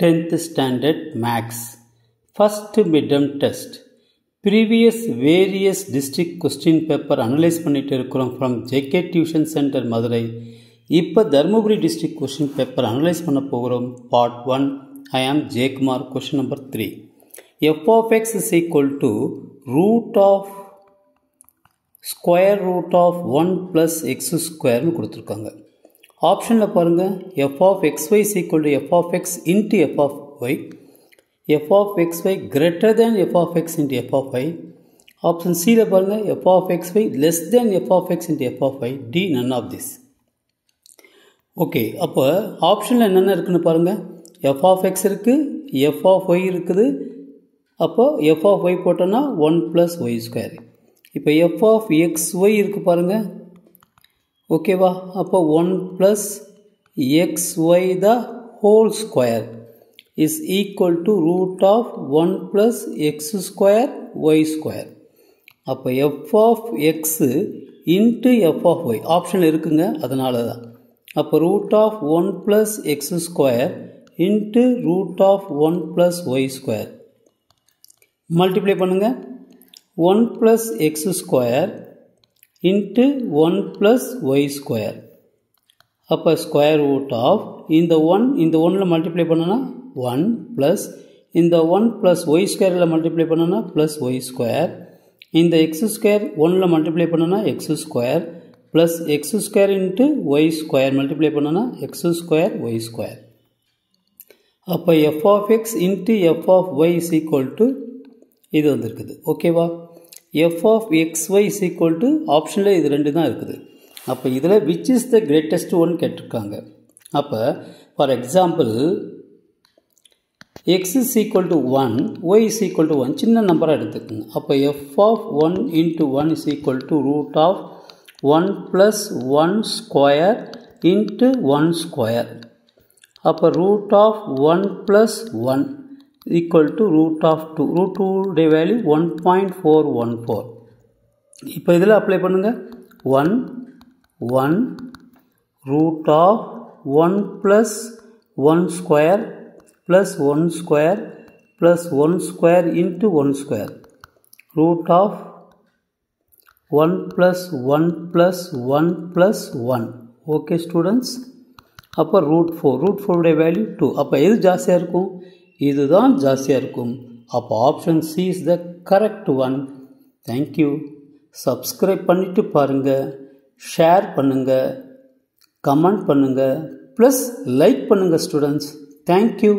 10th Standard Max First Midterm Test Previous various district question paper analyze பண்ணிட்டு இருக்கிறோம் from JK Tuition Center Madurai. இப்போ Dharmapuri district question paper analyze பண்ண போகிறோம். Part 1 I am J. Kumar. Question number 3 f of x is equal to square root of 1 plus x square னு கொடுத்துருக்காங்க. ஆப்ஷனில் பாருங்கள் f of xy is equal to f of x into f of y, f of xy greater than f of x into f of y. Option சியில் பாருங்கள் f of xy less than f of x into f of y. D none of this. Okay, அப்போ ஆப்ஷனில் என்னென்ன இருக்குன்னு பாருங்கள். f of x இருக்குது, f of y இருக்குது. அப்போ f of y போட்டோன்னா 1 plus y square. இப்போ f of xy இருக்குது பாருங்கள். ஓகேவா? அப்போ 1 plus xy the whole square is equal to root of 1 plus x square y square. அப்போ f of x into f of y option இருக்குங்க, அதனால தான். அப்போ root of 1 plus x square into root of 1 plus y square multiply பண்ணுங்க. 1 plus x square into 1 plus y square. அப்போ square root of இந்த 1ல் multiply பண்ணனா 1 plus இந்த 1 plus y ஸ்கொயரில் மல்டிப்ளை பண்ணனா plus y ஸ்கொயர். இந்த x ஸ்கொயர் 1ல் multiply பண்ணனா x square plus x square into y square multiply பண்ணனா x ஸ்கொயர் y ஸ்கொயர். அப்போ f of x into f of y is equal to இது வந்துருக்குது. ஓகேவா? f of xy is equal to ஆப்ஷனில் இது ரெண்டு தான் இருக்குது. அப்போ இதில் which is the greatest one கேட்டிருக்காங்க. அப்போ for example x is equal to 1, y is equal to 1 சின்ன நம்பராக எடுத்துக்கோங்க. அப்போ f of 1 into 1 is equal to root of 1 plus 1 square into 1 square. அப்போ root of 1 plus 1 equal to root of 2. root 2 உடைய value 1.414. இப்போ இதில் apply பண்ணுங்கள். 1 root of 1 plus 1 square plus 1 square plus 1 square into 1 square. root of 1 plus 1 plus 1 plus 1. Okay students, அப்போ root 4 உடைய value 2. அப்போ எது ஜாஸ்தியாக இருக்கும்? இதுதான் ஜாஸ்தியாக இருக்கும். அப்போ option C is the correct one. Thank you. Subscribe பண்ணிவிட்டு பாருங்கள், ஷேர் பண்ணுங்கள், கமெண்ட் பண்ணுங்கள், ப்ளஸ் லைக் பண்ணுங்கள் ஸ்டூடெண்ட்ஸ். தேங்க்யூ.